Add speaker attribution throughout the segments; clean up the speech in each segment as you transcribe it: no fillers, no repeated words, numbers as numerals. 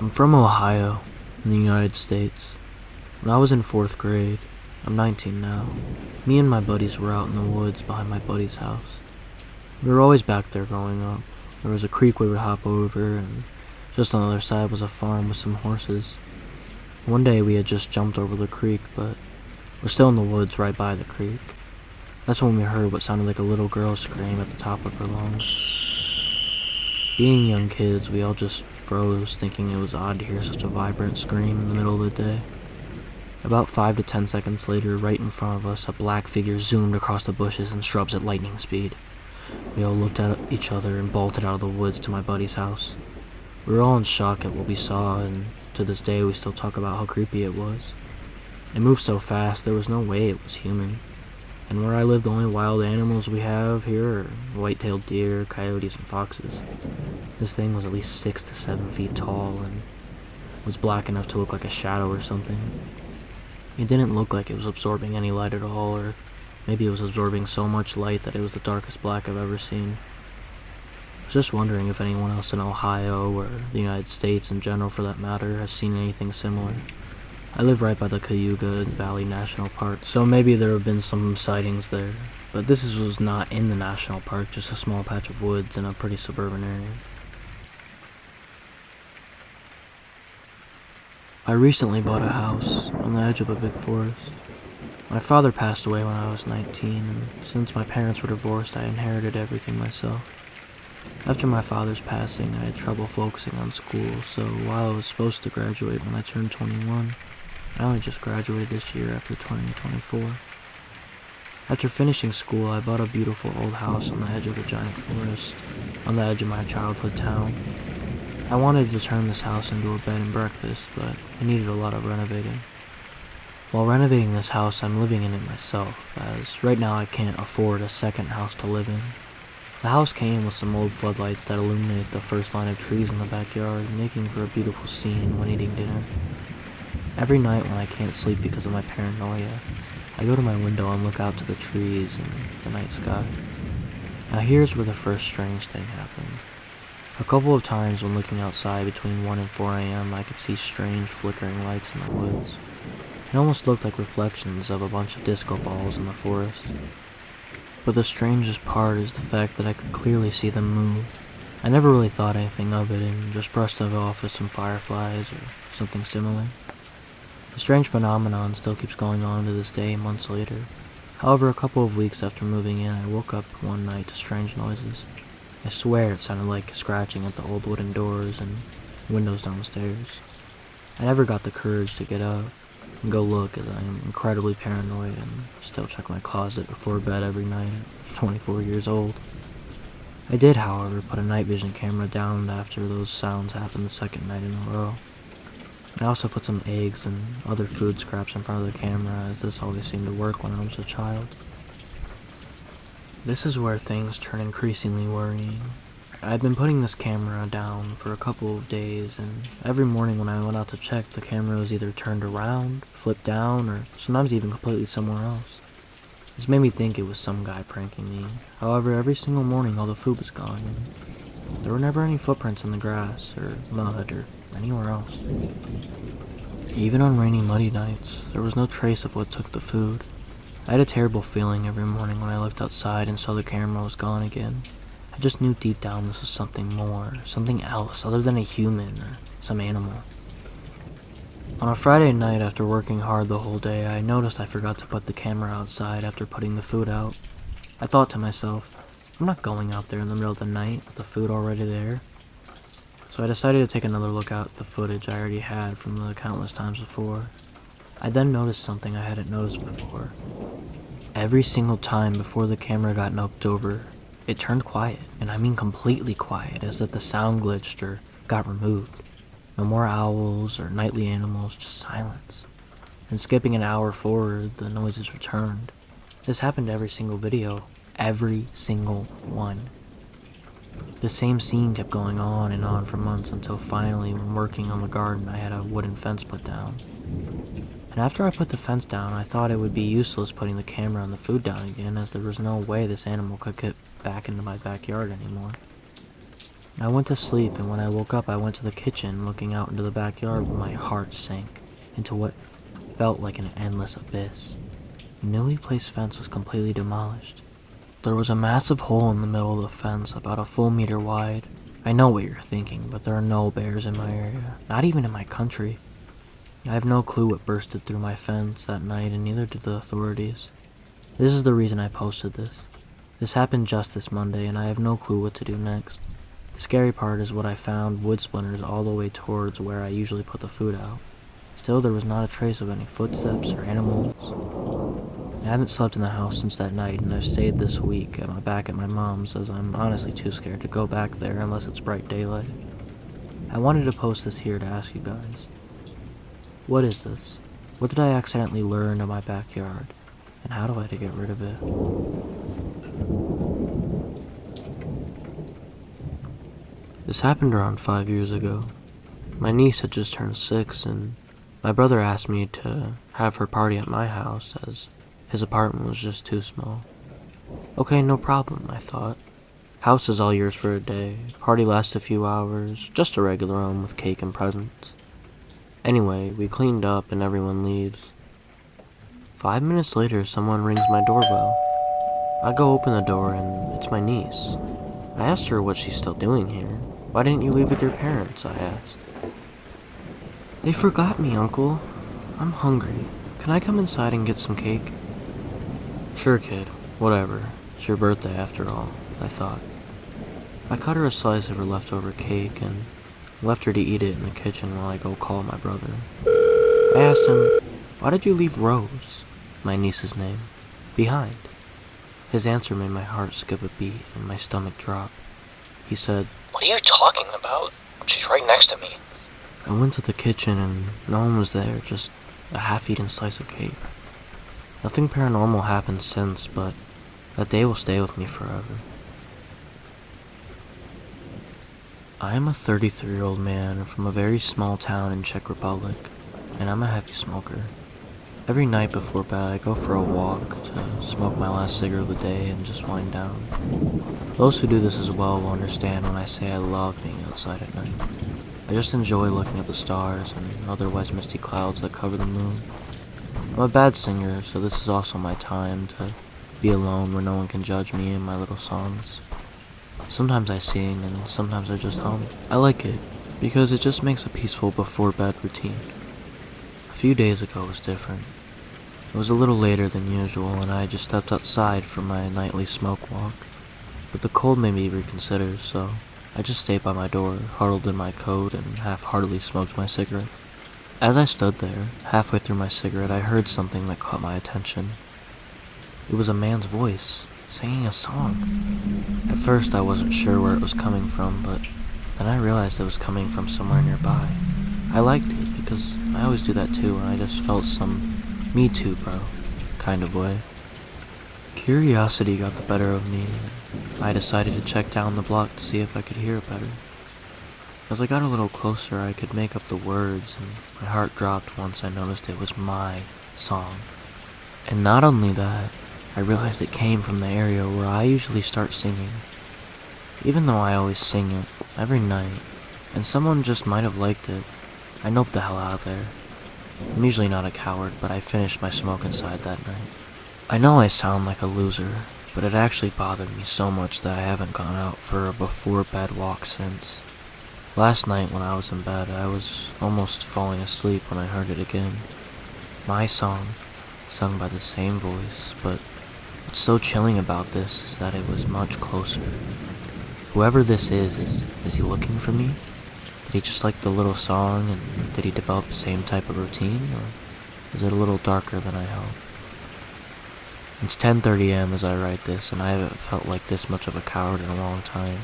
Speaker 1: I'm from Ohio, in the United States. When I was in 4th grade, I'm 19 now, me and my buddies were out in the woods behind my buddy's house. We were always back there growing up. There was a creek we would hop over, and just on the other side was a farm with some horses. One day we had just jumped over the creek, but we're still in the woods right by the creek. That's when we heard what sounded like a little girl scream at the top of her lungs. Being young kids, we all just froze, thinking it was odd to hear such a vibrant scream in the middle of the day. About 5 to 10 seconds later, right in front of us, a black figure zoomed across the bushes and shrubs at lightning speed. We all looked at each other and bolted out of the woods to my buddy's house. We were all in shock at what we saw, and to this day we still talk about how creepy it was. It moved so fast, there was no way it was human. And where I live, the only wild animals we have here are white-tailed deer, coyotes, and foxes. This thing was at least 6 to 7 feet tall and was black enough to look like a shadow or something. It didn't look like it was absorbing any light at all, or maybe it was absorbing so much light that it was the darkest black I've ever seen. I was just wondering if anyone else in Ohio, or the United States in general for that matter, has seen anything similar. I live right by the Cayuga Valley National Park, so maybe there have been some sightings there, but this was not in the national park, just a small patch of woods in a pretty suburban area. I recently bought a house on the edge of a big forest. My father passed away when I was 19, and since my parents were divorced, I inherited everything myself. After my father's passing, I had trouble focusing on school, so while I was supposed to graduate when I turned 21, I only just graduated this year after 2024. After finishing school, I bought a beautiful old house on the edge of a giant forest, on the edge of my childhood town. I wanted to turn this house into a bed and breakfast, but it needed a lot of renovating. While renovating this house, I'm living in it myself, as right now I can't afford a second house to live in. The house came with some old floodlights that illuminate the first line of trees in the backyard, making for a beautiful scene when eating dinner. Every night when I can't sleep because of my paranoia, I go to my window and look out to the trees and the night sky. Now here's where the first strange thing happened. A couple of times when looking outside between 1 and 4 a.m., I could see strange flickering lights in the woods. It almost looked like reflections of a bunch of disco balls in the forest. But the strangest part is the fact that I could clearly see them move. I never really thought anything of it and just brushed it off as some fireflies or something similar. The strange phenomenon still keeps going on to this day, months later. However, a couple of weeks after moving in, I woke up one night to strange noises. I swear it sounded like scratching at the old wooden doors and windows down the stairs. I never got the courage to get up and go look, as I am incredibly paranoid and still check my closet before bed every night at 24 years old. I did, however, put a night vision camera down after those sounds happened the second night in a row. I also put some eggs and other food scraps in front of the camera, as this always seemed to work when I was a child. This is where things turn increasingly worrying. I'd been putting this camera down for a couple of days, and every morning when I went out to check, the camera was either turned around, flipped down, or sometimes even completely somewhere else. This made me think it was some guy pranking me. However, every single morning all the food was gone, and there were never any footprints in the grass, or mud, or anywhere else. Even on rainy, muddy nights, there was no trace of what took the food. I had a terrible feeling every morning when I looked outside and saw the camera was gone again. I just knew deep down this was something more, something else, other than a human or some animal. On a Friday night after working hard the whole day, I noticed I forgot to put the camera outside after putting the food out. I thought to myself, I'm not going out there in the middle of the night with the food already there. So I decided to take another look at the footage I already had from the countless times before. I then noticed something I hadn't noticed before. Every single time before the camera got knocked over, it turned quiet, and I mean completely quiet, as if the sound glitched or got removed. No more owls or nightly animals, just silence. And skipping an hour forward, the noises returned. This happened to every single video. Every single one. The same scene kept going on and on for months until finally, when working on the garden, I had a wooden fence put down. And after I put the fence down, I thought it would be useless putting the camera and the food down again, as there was no way this animal could get back into my backyard anymore. I went to sleep, and when I woke up, I went to the kitchen, looking out into the backyard where my heart sank into what felt like an endless abyss. The newly placed fence was completely demolished. There was a massive hole in the middle of the fence, about a full meter wide. I know what you're thinking, but there are no bears in my area, not even in my country. I have no clue what bursted through my fence that night, and neither did the authorities. This is the reason I posted this. This happened just this Monday, and I have no clue what to do next. The scary part is what I found wood splinters all the way towards where I usually put the food out. Still, there was not a trace of any footsteps or animals. I haven't slept in the house since that night, and I've stayed this week back at my mom's, as I'm honestly too scared to go back there unless it's bright daylight. I wanted to post this here to ask you guys. What is this? What did I accidentally lure into my backyard? And how do I get rid of it? This happened around 5 years ago. My niece had just turned 6, and my brother asked me to have her party at my house, as his apartment was just too small. Okay, no problem, I thought. House is all yours for a day. Party lasts a few hours, just a regular one with cake and presents. Anyway, we cleaned up and everyone leaves. 5 minutes later, someone rings my doorbell. I go open the door and it's my niece. I asked her what she's still doing here. Why didn't you leave with your parents? I asked. They forgot me, Uncle. I'm hungry. Can I come inside and get some cake? Sure, kid. Whatever. It's your birthday after all, I thought. I cut her a slice of her leftover cake and left her to eat it in the kitchen while I go call my brother. I asked him, why did you leave Rose, my niece's name, behind? His answer made my heart skip a beat and my stomach drop. He said, What are you talking about? She's right next to me. I went to the kitchen and no one was there, just a half-eaten slice of cake. Nothing paranormal happened since, but that day will stay with me forever. I am a 33-year-old man from a very small town in Czech Republic, and I'm a heavy smoker. Every night before bed, I go for a walk to smoke my last cigarette of the day and just wind down. Those who do this as well will understand when I say I love being outside at night. I just enjoy looking at the stars and otherwise misty clouds that cover the moon. I'm a bad singer, so this is also my time to be alone where no one can judge me and my little songs. Sometimes I sing and sometimes I just hum. I like it because it just makes a peaceful before bed routine. A few days ago was different. It was a little later than usual and I just stepped outside for my nightly smoke walk. But the cold made me reconsider, so I just stayed by my door, huddled in my coat, and half-heartedly smoked my cigarette. As I stood there, halfway through my cigarette, I heard something that caught my attention. It was a man's voice, singing a song. At first, I wasn't sure where it was coming from, but then I realized it was coming from somewhere nearby. I liked it, because I always do that too, and I just felt some me too, bro kind of way. Curiosity got the better of me, and I decided to check down the block to see if I could hear it better. As I got a little closer, I could make up the words, and my heart dropped once I noticed it was my song. And not only that, I realized it came from the area where I usually start singing. Even though I always sing it, every night, and someone just might have liked it, I noped the hell out of there. I'm usually not a coward, but I finished my smoke inside that night. I know I sound like a loser, but it actually bothered me so much that I haven't gone out for a before-bed walk since. Last night when I was in bed, I was almost falling asleep when I heard it again. My song, sung by the same voice, but what's so chilling about this is that it was much closer. Whoever this is he looking for me? Did he just like the little song, and did he develop the same type of routine, or is it a little darker than I hoped? It's 10:30 a.m. as I write this, and I haven't felt like this much of a coward in a long time.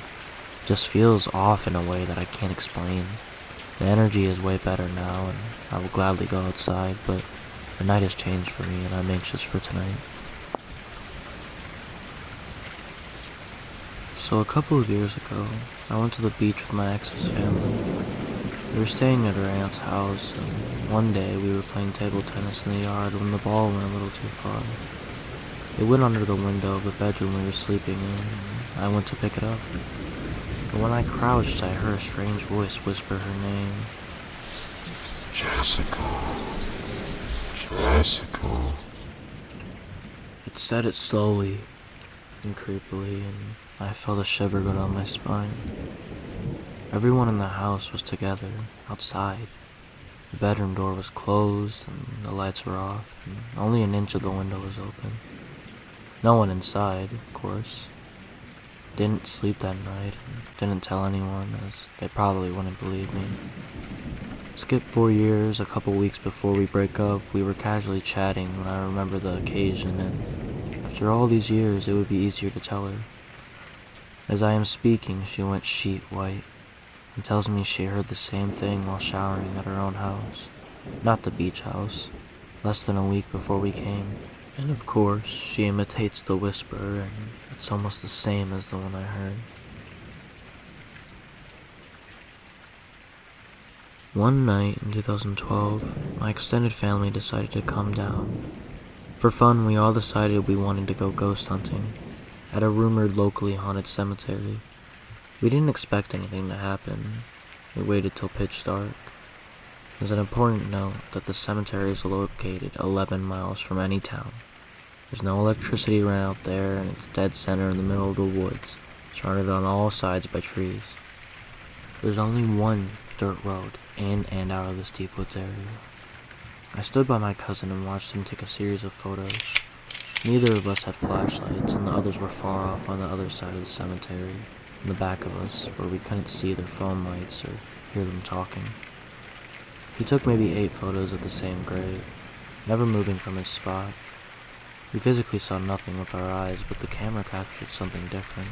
Speaker 1: It just feels off in a way that I can't explain. The energy is way better now, and I will gladly go outside, but the night has changed for me, and I'm anxious for tonight. So a couple of years ago, I went to the beach with my ex's family. We were staying at her aunt's house, and one day we were playing table tennis in the yard when the ball went a little too far. It went under the window of the bedroom we were sleeping in, and I went to pick it up. but when I crouched, I heard a strange voice whisper her name.
Speaker 2: Jessica. Jessica.
Speaker 1: It said it slowly and creepily, and I felt a shiver go down my spine. Everyone in the house was together, outside. The bedroom door was closed, and the lights were off, and only an inch of the window was open. No one inside, of course. Didn't sleep that night, and didn't tell anyone, as they probably wouldn't believe me. Skip 4 years, a couple weeks before we break up, we were casually chatting when I remember the occasion, and after all these years, it would be easier to tell her. As I am speaking, she went sheet white, and tells me she heard the same thing while showering at her own house. Not the beach house, less than a week before we came. And of course, she imitates the whisper, and it's almost the same as the one I heard. One night in 2012, my extended family decided to come down. For fun, we all decided we wanted to go ghost hunting at a rumored locally haunted cemetery. We didn't expect anything to happen. We waited till pitch dark. There's an important note that the cemetery is located 11 miles from any town. There's no electricity ran out there, and it's dead center in the middle of the woods, surrounded on all sides by trees. There's only one dirt road in and out of this deep woods area. I stood by my cousin and watched him take a series of photos. Neither of us had flashlights, and the others were far off on the other side of the cemetery, in the back of us, where we couldn't see their phone lights or hear them talking. He took maybe 8 photos of the same grave, never moving from his spot. We physically saw nothing with our eyes, but the camera captured something different.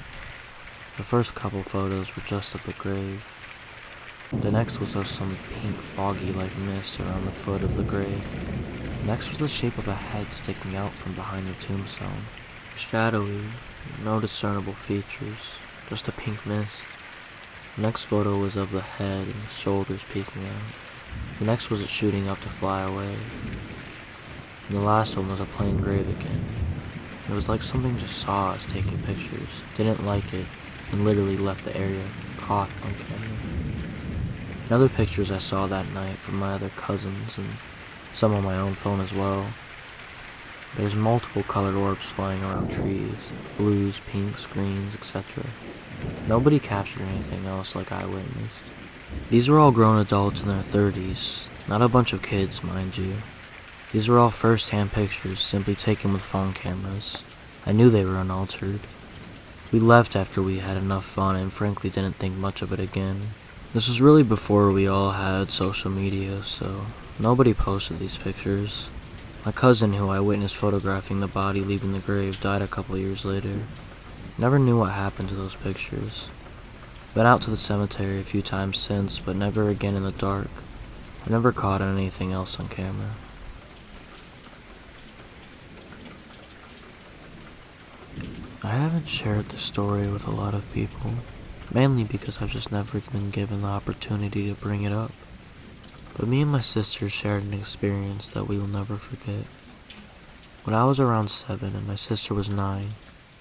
Speaker 1: The first couple photos were just of the grave. The next was of some pink foggy-like mist around the foot of the grave. The next was the shape of a head sticking out from behind the tombstone. Shadowy, no discernible features, just a pink mist. The next photo was of the head and the shoulders peeking out. The next was it shooting up to fly away. And the last one was a plain grave again. It was like something just saw us taking pictures, didn't like it, and literally left the area caught on camera. And other pictures I saw that night from my other cousins, and some on my own phone as well. There's multiple colored orbs flying around trees, blues, pinks, greens, etc. Nobody captured anything else like I witnessed. These were all grown adults in their 30s, not a bunch of kids, mind you. These were all first-hand pictures simply taken with phone cameras. I knew they were unaltered. We left after we had enough fun and frankly didn't think much of it again. This was really before we all had social media, so nobody posted these pictures. My cousin, who I witnessed photographing the body leaving the grave, died a couple years later. Never knew what happened to those pictures. Been out to the cemetery a few times since, but never again in the dark. I never caught anything else on camera. I haven't shared this story with a lot of people, mainly because I've just never been given the opportunity to bring it up. But me and my sister shared an experience that we will never forget. When I was around 7 and my sister was 9,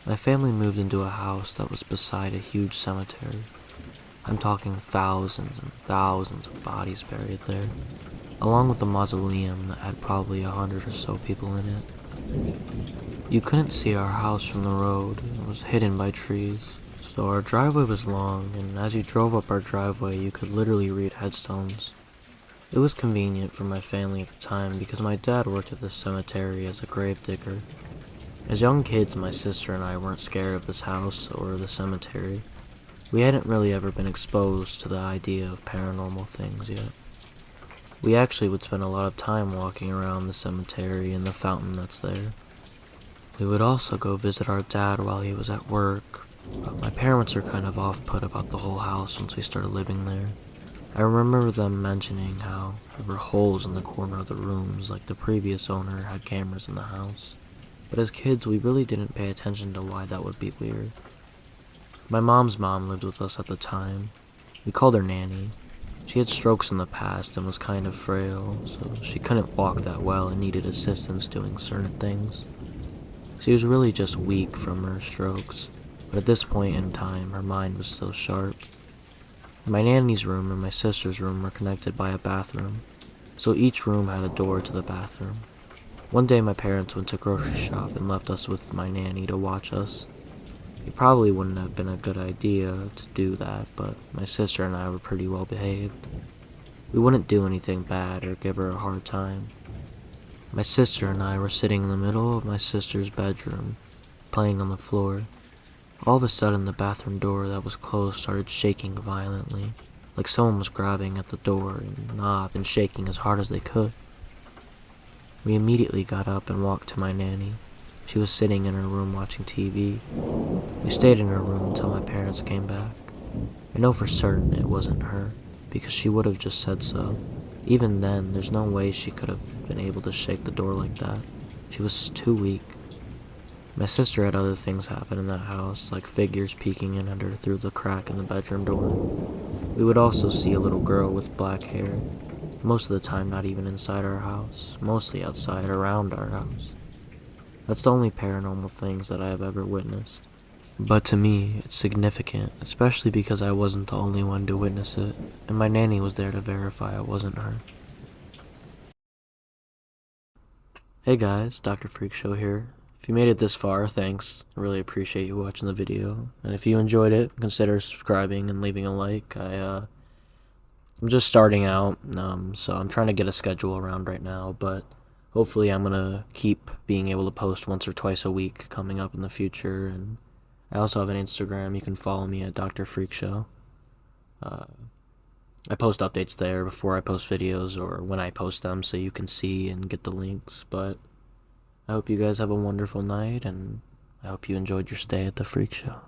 Speaker 1: my family moved into a house that was beside a huge cemetery. I'm talking thousands and thousands of bodies buried there, along with a mausoleum that had probably 100 or so people in it. You couldn't see our house from the road, it was hidden by trees. So our driveway was long, and as you drove up our driveway, you could literally read headstones. It was convenient for my family at the time because my dad worked at this cemetery as a grave digger. As young kids, my sister and I weren't scared of this house or the cemetery. We hadn't really ever been exposed to the idea of paranormal things yet. We actually would spend a lot of time walking around the cemetery and the fountain that's there. We would also go visit our dad while he was at work, but my parents are kind of off-put about the whole house once we started living there. I remember them mentioning how there were holes in the corner of the rooms like the previous owner had cameras in the house. But as kids, we really didn't pay attention to why that would be weird. My mom's mom lived with us at the time. We called her Nanny. She had strokes in the past and was kind of frail, so she couldn't walk that well and needed assistance doing certain things. She was really just weak from her strokes. but at this point in time, her mind was still sharp. My nanny's room and my sister's room were connected by a bathroom, so each room had a door to the bathroom. One day my parents went to grocery shop and left us with my nanny to watch us. It probably wouldn't have been a good idea to do that, but my sister and I were pretty well behaved. We wouldn't do anything bad or give her a hard time. My sister and I were sitting in the middle of my sister's bedroom, playing on the floor. All of a sudden, the bathroom door that was closed started shaking violently, like someone was grabbing at the door and knob and shaking as hard as they could. We immediately got up and walked to my nanny. She was sitting in her room watching TV. We stayed in her room until my parents came back. I know for certain it wasn't her, because she would have just said so. Even then, there's no way she could have been able to shake the door like that. She was too weak. My sister had other things happen in that house, like figures peeking in at her through the crack in the bedroom door. We would also see a little girl with black hair, most of the time not even inside our house, mostly outside around our house. That's the only paranormal things that I have ever witnessed. But to me, it's significant, especially because I wasn't the only one to witness it, and my nanny was there to verify it wasn't her. Hey guys, Dr. Freakshow here. If you made it this far, thanks. I really appreciate you watching the video. And if you enjoyed it, consider subscribing and leaving a like. I'm just starting out, so I'm trying to get a schedule around right now, but hopefully I'm gonna keep being able to post once or twice a week coming up in the future. And I also have an Instagram. You can follow me at Dr. Freakshow. I post updates there before I post videos or when I post them, so you can see and get the links. But I hope you guys have a wonderful night, and I hope you enjoyed your stay at the Freak Show.